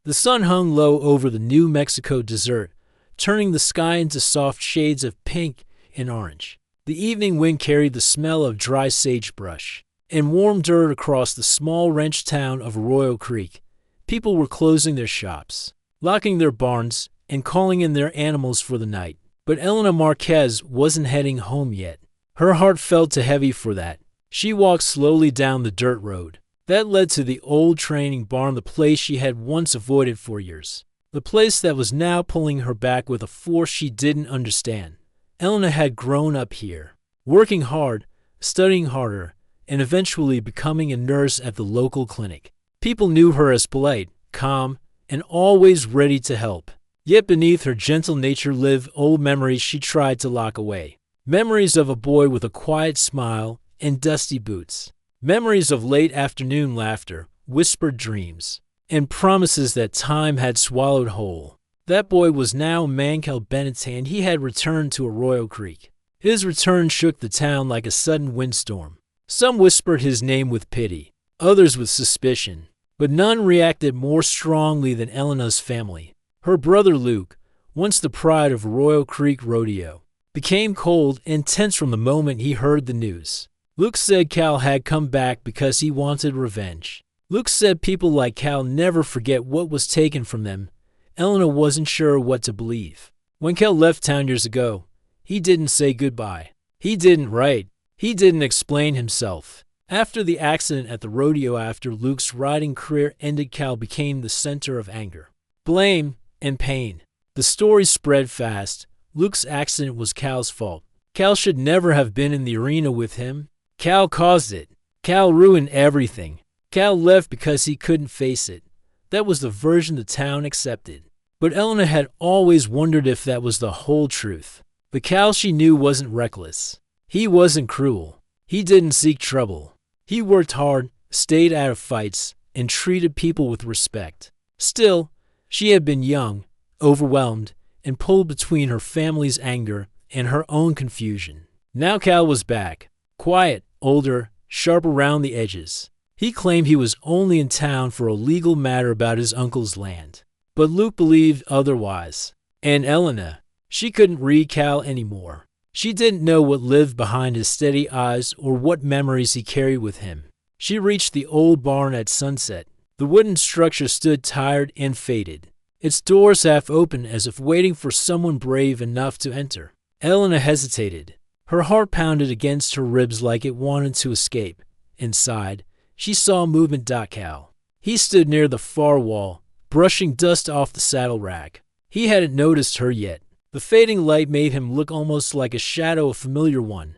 The sun hung low over the New Mexico desert, turning the sky into soft shades of pink and orange. The evening wind carried the smell of dry sagebrush and warm dirt across the small ranch town of Arroyo Creek. People were closing their shops, locking their barns, and calling in their animals for the night. But Elena Marquez wasn't heading home yet. Her heart felt too heavy for that. She walked slowly down the dirt road that led to the old training barn, the place she had once avoided for years. The place that was now pulling her back with a force she didn't understand. Elena had grown up here, working hard, studying harder, and eventually becoming a nurse at the local clinic. People knew her as polite, calm, and always ready to help. Yet beneath her gentle nature lived old memories she tried to lock away. Memories of a boy with a quiet smile and dusty boots. Memories of late afternoon laughter, whispered dreams, and promises that time had swallowed whole. That boy was now Mancal Bennett's hand. He had returned to Arroyo Creek. His return shook the town like a sudden windstorm. Some whispered his name with pity, others with suspicion, but none reacted more strongly than Elena's family. Her brother Luke, once the pride of Arroyo Creek Rodeo, became cold and tense from the moment he heard the news. Luke said Cal had come back because he wanted revenge. Luke said people like Cal never forget what was taken from them. Elena wasn't sure what to believe. When Cal left town years ago, he didn't say goodbye. He didn't write. He didn't explain himself. After the accident at the rodeo, after Luke's riding career ended, Cal became the center of anger, blame, and pain. The story spread fast. Luke's accident was Cal's fault. Cal should never have been in the arena with him. Cal caused it. Cal ruined everything. Cal left because he couldn't face it. That was the version the town accepted. But Elena had always wondered if that was the whole truth. The Cal she knew wasn't reckless. He wasn't cruel. He didn't seek trouble. He worked hard, stayed out of fights, and treated people with respect. Still, she had been young, overwhelmed, and pulled between her family's anger and her own confusion. Now Cal was back, quiet, older, sharp around the edges. He claimed he was only in town for a legal matter about his uncle's land. But Luke believed otherwise. And Elena, she couldn't read Cal anymore. She didn't know what lived behind his steady eyes or what memories he carried with him. She reached the old barn at sunset. The wooden structure stood tired and faded, its doors half open as if waiting for someone brave enough to enter. Elena hesitated. Her heart pounded against her ribs like it wanted to escape. Inside, she saw movement. Cal. He stood near the far wall, brushing dust off the saddle rack. He hadn't noticed her yet. The fading light made him look almost like a shadow, a familiar one,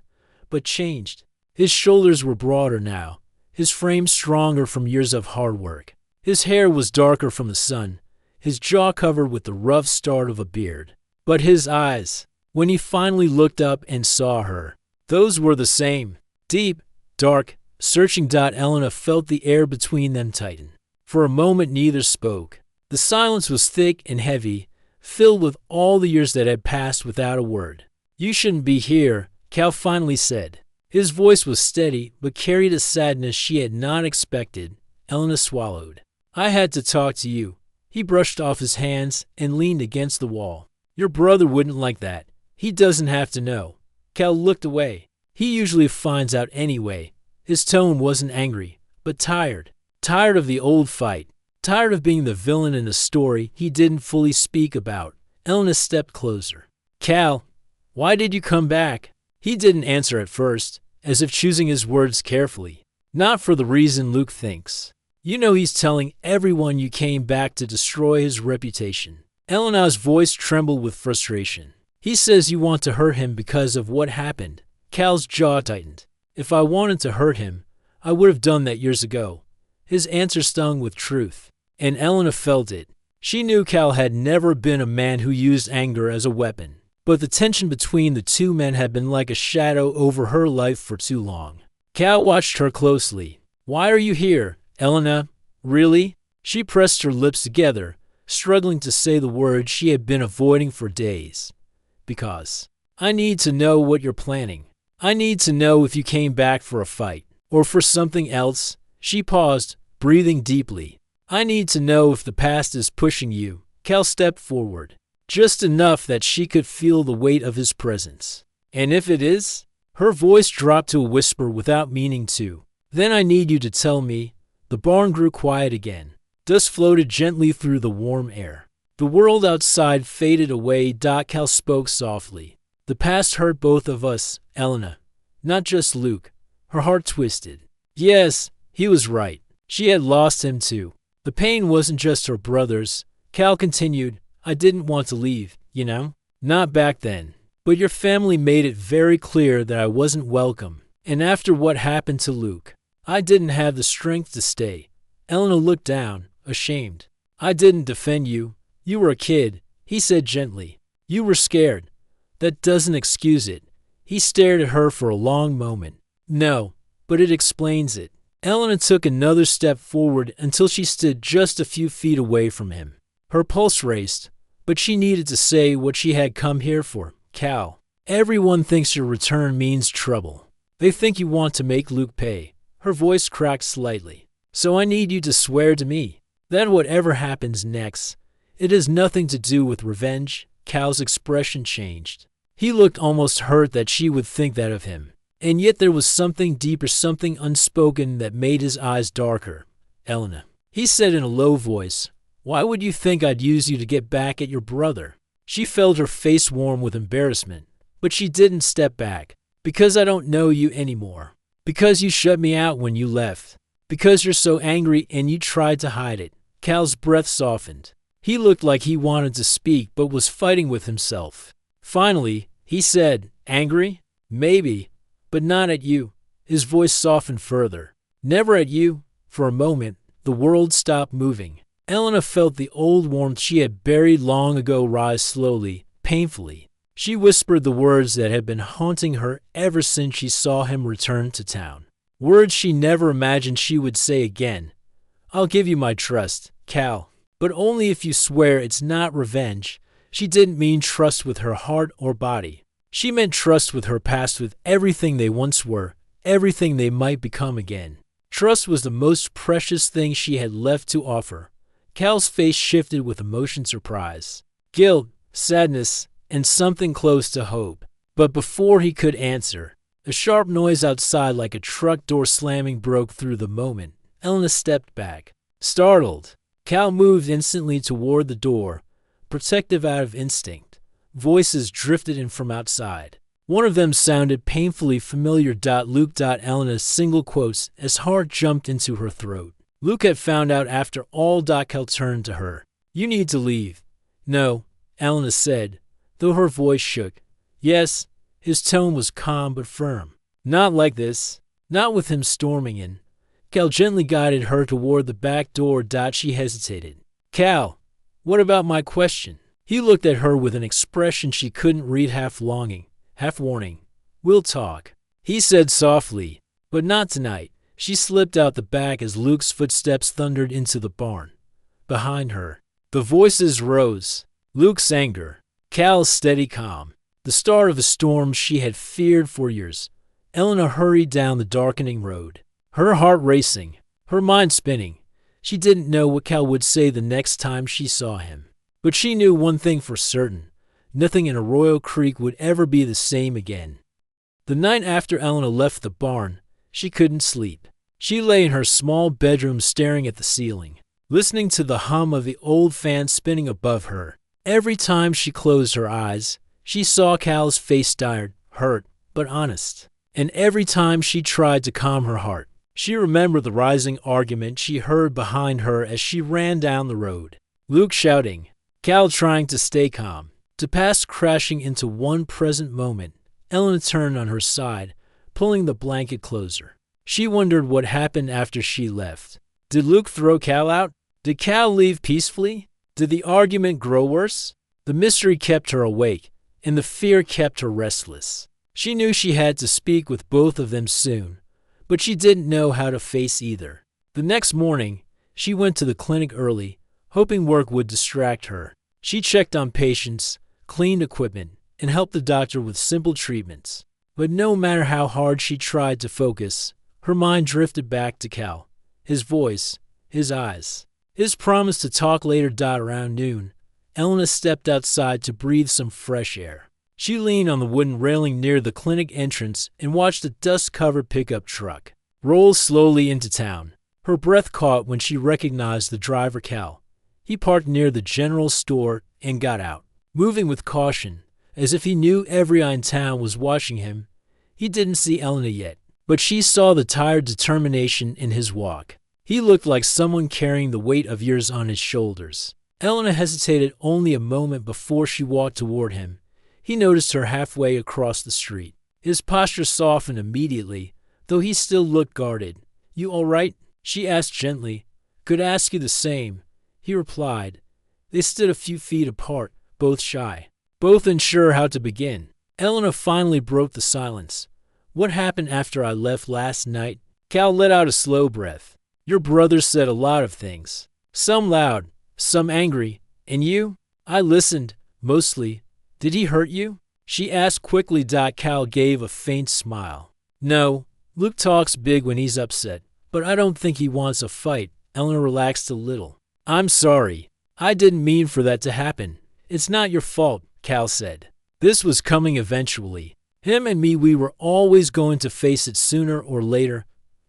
but changed. His shoulders were broader now, his frame stronger from years of hard work. His hair was darker from the sun, his jaw covered with the rough start of a beard. But his eyes, when he finally looked up and saw her, those were the same. Deep, dark, searching. Elena felt the air between them tighten. For a moment neither spoke. The silence was thick and heavy, filled with all the years that had passed without a word. "You shouldn't be here," Cal finally said. His voice was steady, but carried a sadness she had not expected. Elena swallowed. "I had to talk to you." He brushed off his hands and leaned against the wall. "Your brother wouldn't like that. He doesn't have to know." Cal looked away. "He usually finds out anyway." His tone wasn't angry, but tired. Tired of the old fight. Tired of being the villain in a story he didn't fully speak about. Elena stepped closer. "Cal, why did you come back?" He didn't answer at first, as if choosing his words carefully. "Not for the reason Luke thinks. You know he's telling everyone you came back to destroy his reputation." Elena's voice trembled with frustration. "He says you want to hurt him because of what happened." Cal's jaw tightened. "If I wanted to hurt him, I would have done that years ago." His answer stung with truth, and Elena felt it. She knew Cal had never been a man who used anger as a weapon, but the tension between the two men had been like a shadow over her life for too long. Cal watched her closely. "Why are you here, Elena? Really?" She pressed her lips together, struggling to say the words she had been avoiding for days. "Because I need to know what you're planning. I need to know if you came back for a fight, or for something else." She paused, breathing deeply. I need to know if the past is pushing you. Cal stepped forward, just enough that she could feel the weight of his presence. And if it is? Her voice dropped to a whisper without meaning to. Then I need you to tell me. The barn grew quiet again. Dust floated gently through the warm air. The world outside faded away. Cal spoke softly. The past hurt both of us, Elena. Not just Luke. Her heart twisted. Yes, he was right. She had lost him too. The pain wasn't just her brother's. Cal continued, I didn't want to leave, you know? Not back then. But your family made it very clear that I wasn't welcome. And after what happened to Luke, I didn't have the strength to stay. Elena looked down, ashamed. I didn't defend you. You were a kid, he said gently. You were scared. That doesn't excuse it. He stared at her for a long moment. No, but it explains it. Elena took another step forward until she stood just a few feet away from him. Her pulse raced, but she needed to say what she had come here for. Cal, everyone thinks your return means trouble. They think you want to make Luke pay. Her voice cracked slightly. So I need you to swear to me that whatever happens next, it has nothing to do with revenge. Cal's expression changed. He looked almost hurt that she would think that of him. And yet there was something deeper, something unspoken that made his eyes darker. Elena, he said in a low voice, why would you think I'd use you to get back at your brother? She felt her face warm with embarrassment, but she didn't step back. Because I don't know you anymore. Because you shut me out when you left. Because you're so angry and you tried to hide it. Cal's breath softened. He looked like he wanted to speak but was fighting with himself. Finally, he said, angry? Maybe, but not at you. His voice softened further. Never at you. For a moment, the world stopped moving. Elena felt the old warmth she had buried long ago rise slowly, painfully. She whispered the words that had been haunting her ever since she saw him return to town. Words she never imagined she would say again. I'll give you my trust, Cal, but only if you swear it's not revenge. She didn't mean trust with her heart or body. She meant trust with her past, with everything they once were, everything they might become again. Trust was the most precious thing she had left to offer. Cal's face shifted with emotion, surprise, guilt, sadness, and something close to hope. But before he could answer, a sharp noise outside like a truck door slamming broke through. The moment Elena stepped back, startled, Cal moved instantly toward the door, protective out of instinct. Voices drifted in from outside. One of them sounded painfully familiar. Luke. Elena's single quotes as heart jumped into her throat. Luke had found out after all. Cal turned to her. You need to leave. No, Elena said, though her voice shook. Yes, his tone was calm but firm. Not like this. Not with him storming in. Cal gently guided her toward the back door. She hesitated. Cal, what about my question? He looked at her with an expression she couldn't read, half longing, half warning. We'll talk, he said softly, but not tonight. She slipped out the back as Luke's footsteps thundered into the barn. Behind her, the voices rose. Luke's anger, Cal's steady calm, the start of a storm she had feared for years. Elena hurried down the darkening road, her heart racing, her mind spinning. She didn't know what Cal would say the next time she saw him. But she knew one thing for certain. Nothing in Arroyo Creek would ever be the same again. The night after Elena left the barn, she couldn't sleep. She lay in her small bedroom staring at the ceiling, listening to the hum of the old fan spinning above her. Every time she closed her eyes, she saw Cal's face, tired, hurt, but honest. And every time she tried to calm her heart, she remembered the rising argument she heard behind her as she ran down the road. Luke shouting, Cal trying to stay calm, to pass crashing into one present moment. Elena turned on her side, pulling the blanket closer. She wondered what happened after she left. Did Luke throw Cal out? Did Cal leave peacefully? Did the argument grow worse? The mystery kept her awake, and the fear kept her restless. She knew she had to speak with both of them soon, but she didn't know how to face either. The next morning, she went to the clinic early, hoping work would distract her. She checked on patients, cleaned equipment, and helped the doctor with simple treatments. But no matter how hard she tried to focus, her mind drifted back to Cal, his voice, his eyes. His promise to talk later. Around noon, Elena stepped outside to breathe some fresh air. She leaned on the wooden railing near the clinic entrance and watched the dust-covered pickup truck roll slowly into town. Her breath caught when she recognized the driver, Cal. He parked near the general store and got out, moving with caution, as if he knew every eye in town was watching him. He didn't see Elena yet, but she saw the tired determination in his walk. He looked like someone carrying the weight of years on his shoulders. Elena hesitated only a moment before she walked toward him. He noticed her halfway across the street. His posture softened immediately, though he still looked guarded. "You all right?" she asked gently. "Could ask you the same," he replied. They stood a few feet apart, both shy, both unsure how to begin. Elena finally broke the silence. "What happened after I left last night?" Cal let out a slow breath. "Your brother said a lot of things. Some loud, some angry. And you?" "I listened, mostly. Did he hurt you?" she asked quickly. Cal gave a faint smile. "No. Luke talks big when he's upset, but I don't think he wants a fight." Elena relaxed a little. "I'm sorry. I didn't mean for that to happen." "It's not your fault," Cal said. "This was coming eventually. Him and me, we were always going to face it sooner or later."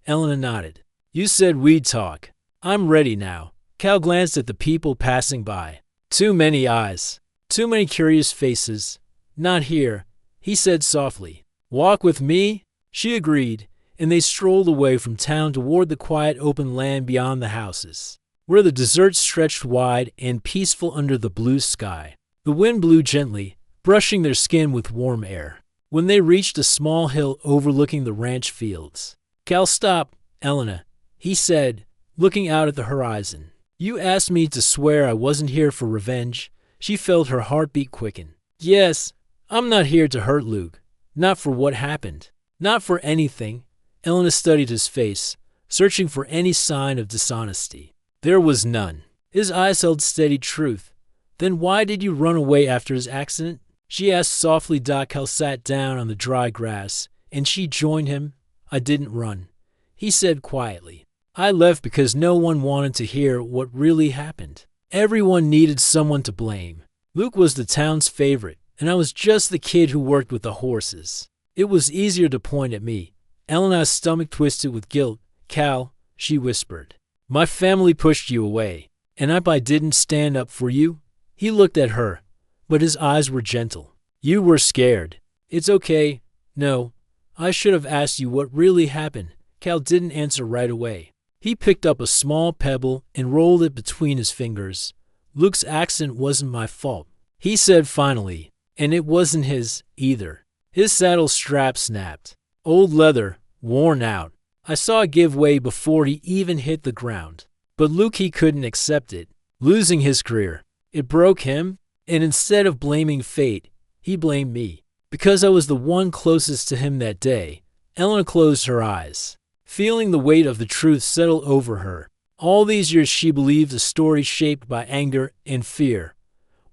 Elena nodded. "You said we'd talk. I'm ready now." Cal glanced at the people passing by. Too many eyes. Too many curious faces. "Not here," he said softly. "Walk with me?" She agreed, and they strolled away from town toward the quiet open land beyond the houses, where the desert stretched wide and peaceful under the blue sky. The wind blew gently, brushing their skin with warm air. When they reached a small hill overlooking the ranch fields, "Cal, stop, Elena," he said, looking out at the horizon. "You asked me to swear I wasn't here for revenge." She felt her heartbeat quicken. "Yes, I'm not here to hurt Luke. Not for what happened. Not for anything." Elena studied his face, searching for any sign of dishonesty. There was none. His eyes held steady truth. "Then why did you run away after his accident?" she asked softly. Cal sat down on the dry grass, and she joined him. "I didn't run," he said quietly. "I left because no one wanted to hear what really happened. Everyone needed someone to blame. Luke was the town's favorite, and I was just the kid who worked with the horses. It was easier to point at me." Elena's stomach twisted with guilt. "Cal," she whispered, "my family pushed you away, and I didn't stand up for you." He looked at her, but his eyes were gentle. "You were scared." "It's okay. No, I should have asked you what really happened." Cal didn't answer right away. He picked up a small pebble and rolled it between his fingers. "Luke's accident wasn't my fault," he said finally, "and it wasn't his, either." His saddle strap snapped. Old leather, worn out. I saw it give way before he even hit the ground. But Luke, he couldn't accept it. Losing his career. It broke him, and instead of blaming fate, he blamed me. Because I was the one closest to him that day. Elena closed her eyes, feeling the weight of the truth settle over her. All these years she believed a story shaped by anger and fear.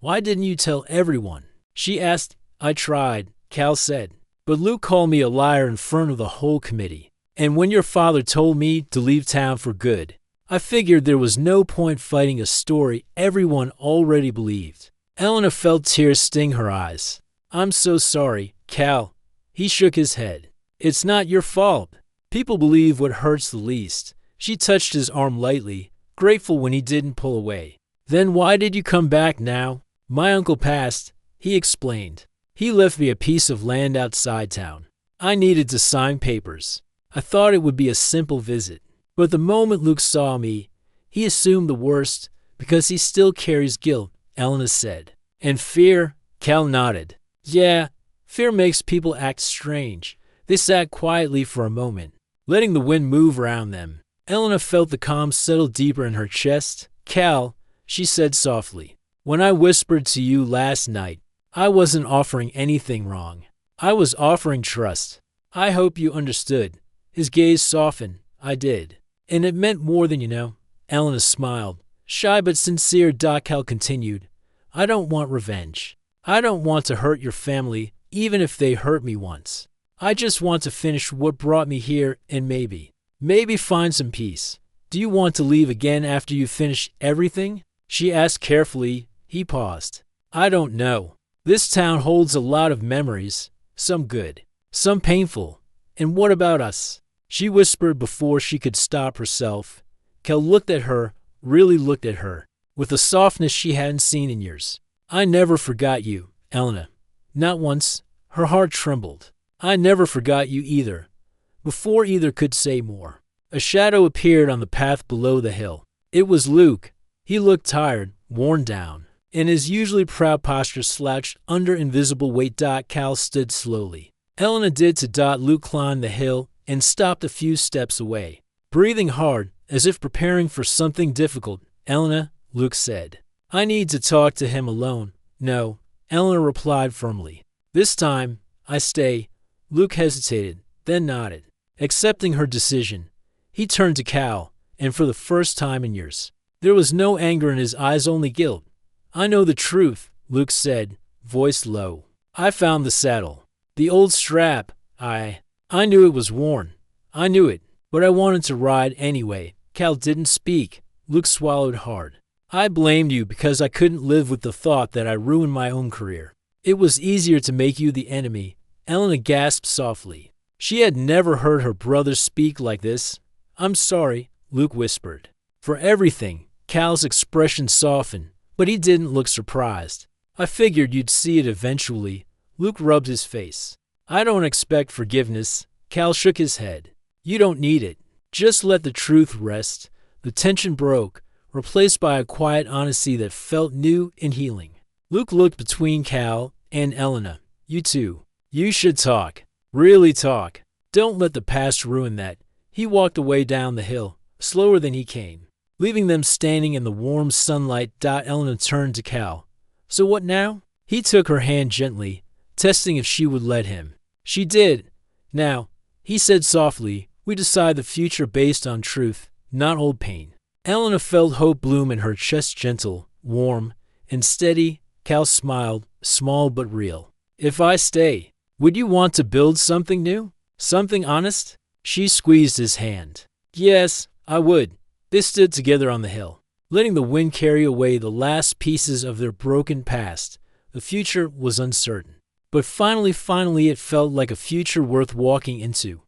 "Why didn't you tell everyone?" she asked. "I tried," Cal said. "But Luke called me a liar in front of the whole committee. And when your father told me to leave town for good, I figured there was no point fighting a story everyone already believed." Elena felt tears sting her eyes. "I'm so sorry, Cal." He shook his head. "It's not your fault. People believe what hurts the least." She touched his arm lightly, grateful when he didn't pull away. "Then why did you come back now?" "My uncle passed," he explained. "He left me a piece of land outside town. I needed to sign papers. I thought it would be a simple visit. But the moment Luke saw me, he assumed the worst because he still carries guilt," Elena said. "And fear?" Cal nodded. "Yeah, fear makes people act strange." They sat quietly for a moment, letting the wind move around them. Elena felt the calm settle deeper in her chest. "Cal," she said softly, "when I whispered to you last night, I wasn't offering anything wrong. I was offering trust. I hope you understood." His gaze softened. "I did. And it meant more than you know." Elena smiled, shy but sincere. Cal continued, "I don't want revenge. I don't want to hurt your family, even if they hurt me once. I just want to finish what brought me here and maybe find some peace." Do you want to leave again after you finish everything? She asked carefully. He paused. I don't know. This town holds a lot of memories, some good, some painful. And what about us? She whispered before she could stop herself. Kel looked at her, really looked at her, with a softness she hadn't seen in years. I never forgot you, Elena. Not once. Her heart trembled. I never forgot you either. Before either could say more, a shadow appeared on the path below the hill. It was Luke. He looked tired, worn down. In his usually proud posture slouched under invisible weight. Cal stood slowly. Elena did to. Luke climbed the hill and stopped a few steps away. Breathing hard, as if preparing for something difficult. Elena, Luke said. I need to talk to him alone. No, Elena replied firmly. This time, I stay. Luke hesitated, then nodded. Accepting her decision, he turned to Cal, and for the first time in years, there was no anger in his eyes, only guilt. I know the truth, Luke said, voice low. I found the saddle. The old strap. I knew it was worn. I knew it, but I wanted to ride anyway. Cal didn't speak. Luke swallowed hard. I blamed you because I couldn't live with the thought that I ruined my own career. It was easier to make you the enemy. Elena gasped softly. She had never heard her brother speak like this. I'm sorry, Luke whispered. For everything. Cal's expression softened, but he didn't look surprised. I figured you'd see it eventually. Luke rubbed his face. I don't expect forgiveness. Cal shook his head. You don't need it. Just let the truth rest. The tension broke, replaced by a quiet honesty that felt new and healing. Luke looked between Cal and Elena. You two. You should talk. Really talk. Don't let the past ruin that. He walked away down the hill, slower than he came, leaving them standing in the warm sunlight. Elena turned to Cal. So what now? He took her hand gently, testing if she would let him. She did. Now, he said softly, we decide the future based on truth, not old pain. Elena felt hope bloom in her chest, gentle, warm, and steady. Cal smiled, small but real. If I stay, would you want to build something new? Something honest? She squeezed his hand. Yes, I would. They stood together on the hill, letting the wind carry away the last pieces of their broken past. The future was uncertain. But finally it felt like a future worth walking into.